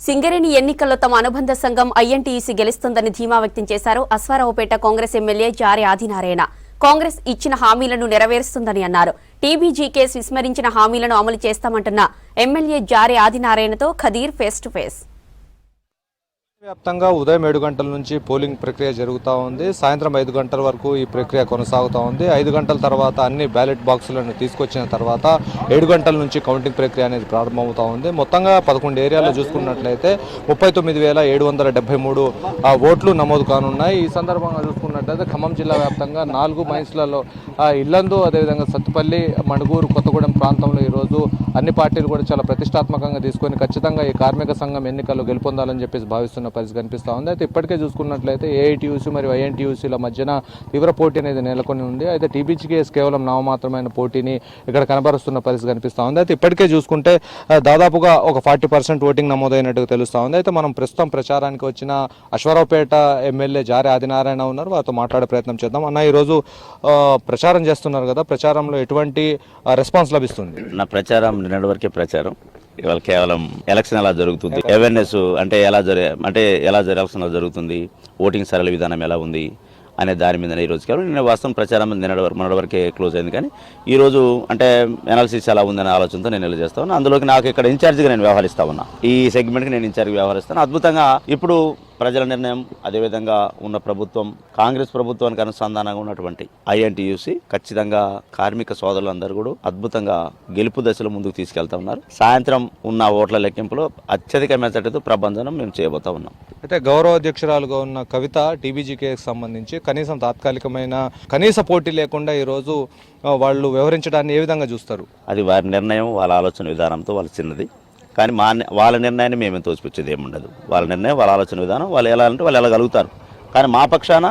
సింగరేణి ఎన్నికల్లో తమ అనుబంధ సంఘం ఐఎన్టీయూసీ గెలుస్తుందని ధీమా వ్యక్తం చేశారు అశ్వారావుపేట కాంగ్రెస్ ఎమ్మెల్యే జారే ఆదినారాయణ. కాంగ్రెస్ ఇచ్చిన హామీలను నెరవేరుస్తుందని అన్నారు. టీబీజీ కేసు విస్మరించిన హామీలను అమలు చేస్తామంటున్న ఎమ్మెల్యే జారే ఆదినారాయణతో ఖదీర్ ఫేస్ టు ఫేస్. వ్యాప్తంగా ఉదయం 7 గంటల నుంచి పోలింగ్ ప్రక్రియ జరుగుతూ ఉంది. సాయంత్రం 5 గంటల వరకు ఈ ప్రక్రియ కొనసాగుతూ ఉంది. 5 గంటల తర్వాత అన్ని బ్యాలెట్ బాక్సులను తీసుకొచ్చిన తర్వాత 7 గంటల నుంచి కౌంటింగ్ ప్రక్రియ అనేది ప్రారంభమవుతూ ఉంది. మొత్తంగా 11 ఏరియాలో చూసుకున్నట్లయితే 39,773 ఓట్లు నమోదు కానున్నాయి. ఈ సందర్భంగా చూసుకున్నట్లయితే ఖమ్మం జిల్లా వ్యాప్తంగా 4 మైన్స్లలో ఇల్లందు, అదేవిధంగా సత్తుపల్లి, మణుగూరు, కొత్తగూడెం ప్రాంతంలో ఈరోజు అన్ని పార్టీలు కూడా చాలా ప్రతిష్టాత్మకంగా తీసుకొని ఖచ్చితంగా ఈ కార్మిక సంఘం ఎన్నికల్లో గెలుపొందాలని చెప్పేసి భావిస్తున్న పరిస్థితి కనిపిస్తూ ఉంది. అయితే ఇప్పటికే చూసుకున్నట్లయితే ఏఐటీయూసీ మరియు ఐఎన్టీయూసీల మధ్యన తీవ్ర పోటీ అనేది నెలకొని ఉంది. అయితే టీబీజీ కేసు కేవలం నామమాత్రమైన పోటీని ఇక్కడ కనబరుస్తున్న పరిస్థితి కనిపిస్తూ ఉంది. అయితే ఇప్పటికే చూసుకుంటే దాదాపుగా ఒక 40% ఓటింగ్ నమోదైనట్టుగా తెలుస్తూ ఉంది. అయితే మనం ప్రస్తుతం ప్రచారానికి వచ్చిన అశ్వారావుపేట ఎమ్మెల్యే జారే ఆదినారాయణ ఉన్నారు, వారితో మాట్లాడే ప్రయత్నం చేద్దాం. అన్న, ఈరోజు ప్రచారం చేస్తున్నారు కదా, ప్రచారంలో ఎటువంటి రెస్పాన్స్ లభిస్తుంది? నా ప్రచారం నిన్నటి వరకే ప్రచారం. ఇవాళ కేవలం ఎలక్షన్ ఎలా జరుగుతుంది, అవేర్నెస్ అంటే ఎలా ఎలక్షన్ జరుగుతుంది, ఓటింగ్ సరళ విధానం ఎలా ఉంది అనే దాని మీద ఈరోజు కేవలం నేను వాస్తవం ప్రచారం మొన్నటి వరకే క్లోజ్ అయింది. కానీ ఈరోజు అంటే ఎనాలిసిస్ ఎలా ఉందనే ఆలోచనతో నేను ఇలా చేస్తాను. అందులోకి నాకు ఇక్కడ ఇన్ఛార్జిగా నేను వ్యవహరిస్తా ఉన్నా. ఈ సెగ్మెంట్కి నేను ఇన్ఛార్జిగా వ్యవహరిస్తాను. అద్భుతంగా ఇప్పుడు ప్రజల నిర్ణయం, అదేవిధంగా ఉన్న ప్రభుత్వం, కాంగ్రెస్ ప్రభుత్వానికి అనుసంధానంగా ఉన్నటువంటి ఐఎన్టీయూసీ ఖచ్చితంగా కార్మిక సోదరులందరూ కూడా అద్భుతంగా గెలుపు దశలో ముందుకు తీసుకెళ్తా ఉన్నారు. సాయంత్రం ఉన్న ఓట్ల లెక్కింపులో అత్యధిక మెజార్టీతో ప్రభంజనం మేము చేయబోతా ఉన్నాం. అయితే గౌరవ అధ్యక్షురాలుగా ఉన్న కవిత టీబీజీ కేసుకు సంబంధించి కనీసం తాత్కాలికమైన కనీస పోటీ లేకుండా ఈరోజు వాళ్ళు వ్యవహరించడాన్ని ఏ విధంగా చూస్తారు? అది వారి నిర్ణయం, వాళ్ళ ఆలోచన విధానంతో వాళ్ళు చిన్నది. కానీ వాళ్ళ నిర్ణయాన్ని మేమే తోచిపుచ్చేది ఏముండదు. వాళ్ళ నిర్ణయం, వాళ్ళ ఆలోచన విధానం, వాళ్ళు ఎలా అంటే వాళ్ళు వెళ్ళగలుగుతారు. కానీ మా పక్షాన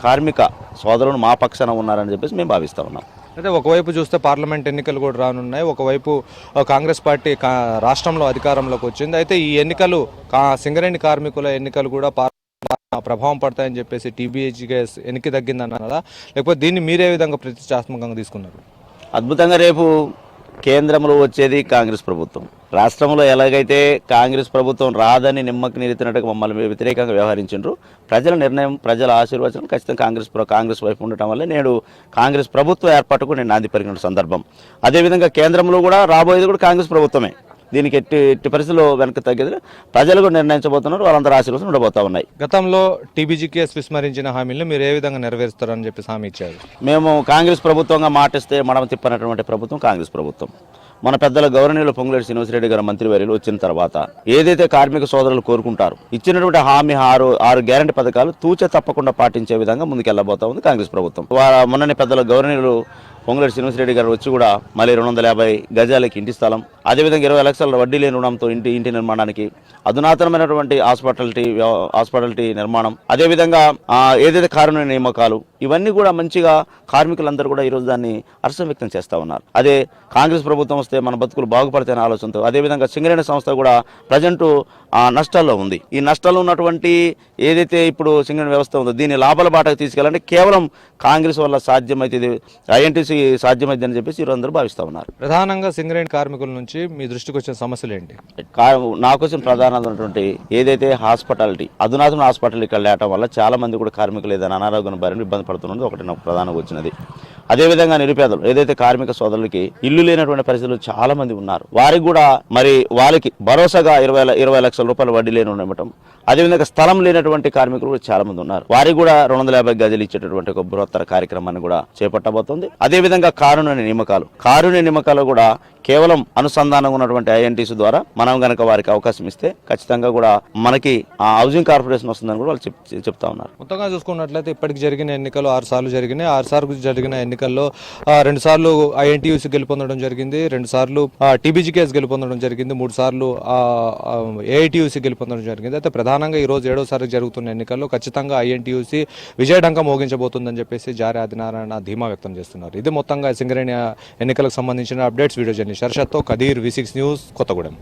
కార్మిక సోదరులు మా పక్షాన ఉన్నారని చెప్పేసి మేము భావిస్తూ ఉన్నాం. అయితే ఒకవైపు చూస్తే పార్లమెంట్ ఎన్నికలు కూడా రానున్నాయి, ఒకవైపు కాంగ్రెస్ పార్టీ రాష్ట్రంలో అధికారంలోకి వచ్చింది. అయితే ఈ ఎన్నికలు సింగరేణి కార్మికుల ఎన్నికలు కూడా ప్రభావం పడతాయని చెప్పేసి టీబీజీ కేసు ఎన్నిక తగ్గిందన్నారా, లేకపోతే దీన్ని మీరే విధంగా ప్రతిష్టాత్మకంగా తీసుకున్నారు? అద్భుతంగా రేపు కేంద్రంలో వచ్చేది కాంగ్రెస్ ప్రభుత్వం. రాష్ట్రంలో ఎలాగైతే కాంగ్రెస్ ప్రభుత్వం రాదని నిమ్మకి నీరెత్తినట్టుగా మమ్మల్ని వ్యతిరేకంగా వ్యవహరించారు. ప్రజల నిర్ణయం, ప్రజల ఆశీర్వచనం ఖచ్చితంగా కాంగ్రెస్ వైపు ఉండటం వల్ల నేడు కాంగ్రెస్ ప్రభుత్వ ఏర్పాటుకు నేను నాంది పలికిన సందర్భం. అదేవిధంగా కేంద్రంలో కూడా రాబోయేది కూడా కాంగ్రెస్ ప్రభుత్వమే. దీనికి ఎట్టి పరిస్థితుల్లో వెనక్కి తగ్గేది ప్రజలు కూడా నిర్ణయించబోతున్నారు. వాళ్ళందరూ ఆశీర్వాదం ఉండబోతా ఉన్నాయి. గతంలో టీబీజీ కేసు విస్మరించిన హామీలను మీరు ఏ విధంగా నెరవేరుస్తారని చెప్పి హామీ ఇచ్చారు? మేము కాంగ్రెస్ ప్రభుత్వంగా మాటిస్తే మడమ తిప్పనటువంటి ప్రభుత్వం కాంగ్రెస్ ప్రభుత్వం. మన పెద్దల గౌరవనీయులు పొంగులేటి శ్రీనివాసరెడ్డి గారు మంత్రివర్యులు వచ్చిన తర్వాత ఏదైతే కార్మిక సోదరులు కోరుకుంటారు, ఇచ్చినటువంటి హామీ 6 గ్యారంటీ పథకాలు తూచ తప్పకుండా పాటించే విధంగా ముందుకెళ్లబోతా ఉంది కాంగ్రెస్ ప్రభుత్వం. మొన్ననే పెద్దల గౌరవనీయులు పొంగులేటి శ్రీనివాసరెడ్డి గారు వచ్చి కూడా మళ్ళీ 250 గజాలకి ఇంటి స్థలం, అదేవిధంగా 20 లక్షల వడ్డీ లేని రుణంతో ఇంటి నిర్మాణానికి, అధునాతనమైనటువంటి హాస్పిటాలిటీ నిర్మాణం, అదేవిధంగా ఏదైతే కారుణ్య నియామకాలు, ఇవన్నీ కూడా మంచిగా కార్మికులందరూ కూడా ఈరోజు దాన్ని హర్షం వ్యక్తం చేస్తూ ఉన్నారు. అదే కాంగ్రెస్ ప్రభుత్వం వస్తే మన బతుకులు బాగుపడతాయనే ఆలోచనతో, అదేవిధంగా సింగరేణి సంస్థ కూడా ప్రజెంట్ నష్టాల్లో ఉంది. ఈ నష్టాల్లో ఉన్నటువంటి ఏదైతే ఇప్పుడు సింగరేణి వ్యవస్థ ఉందో దీన్ని లాభాల బాటకు తీసుకెళ్ళాలంటే కేవలం కాంగ్రెస్ వల్ల సాధ్యమైతే, ఐఎన్టీసీ సాధ్యమైంది అని చెప్పేసి ఈరోజు అందరూ భావిస్తూ ఉన్నారు. ప్రధానంగా సింగరేణి కార్మికుల నుంచి మీ దృష్టికి వచ్చిన సమస్యలు ఏంటి? నాకు వచ్చిన ప్రధానమైనటువంటి ఏదైతే హాస్పిటాలిటీ, అధునాతన హాస్పిటల్కి వెళ్ళటం వల్ల చాలా మంది కూడా కార్మికులు ఏదైనా అనారోగ్యం బారిన ఇబ్బంది పడుతున్నది ఒకటి నాకు ప్రధానంగా వచ్చినది. అదేవిధంగా నిరుపేదలు ఏదైతే కార్మిక సోదరులకి ఇల్లు లేనటువంటి పరిస్థితులు చాలా మంది ఉన్నారు. వారికి కూడా వాళ్ళకి భరోసాగా 20 లక్షల రూపాయలు వడ్డీ లేని ఉండటం, అదేవిధంగా స్థలం లేనటువంటి కార్మికులు కూడా చాలా మంది ఉన్నారు. వారికి కూడా 250 గజాలు ఇచ్చేటటువంటి ఒక బృహత్తర కార్యక్రమాన్ని కూడా చేపట్టబోతోంది. అదేవిధంగా కారుణ్య నియామకాలు కూడా కేవలం అనుసంధానంగా ఉన్నటువంటి ఐఎన్టీసీ ద్వారా మనం గనక వారికి అవకాశం ఇస్తే ఖచ్చితంగా కూడా మనకి హౌసింగ్ కార్పొరేషన్ వస్తుందని కూడా వాళ్ళు చెప్తా ఉన్నారు. మొత్తంగా చూసుకున్నట్లయితే ఇప్పటికి జరిగిన ఎన్నికలు 6 సార్లు జరిగినాయి. 6 సార్లు జరిగిన ఎన్నికల్లో 2 సార్లు ఐఎన్టీయూసీ గెలుపొందడం జరిగింది, 2 సార్లు టీబీజీ కేసు గెలుపొందడం జరిగింది, 3 సార్లు ఏఐటీయూసీ గెలుపొందడం జరిగింది. అయితే ప్రధానంగా ఈ రోజు 7వసారి జరుగుతున్న ఎన్నికల్లో ఖచ్చితంగా ఐఎన్టీయూసీ విజయఢంకా మోగించబోతుందని చెప్పేసి జారే ఆదినారాయణ ధీమా వ్యక్తం చేస్తున్నారు. ఇది మొత్తంగా సింగరేణి ఎన్నికలకు సంబంధించిన అప్డేట్స్. వీడియో జర్నలిస్ట్ హర్షత్తో ఖదీర్, V6 న్యూస్, కొత్తగూడెం.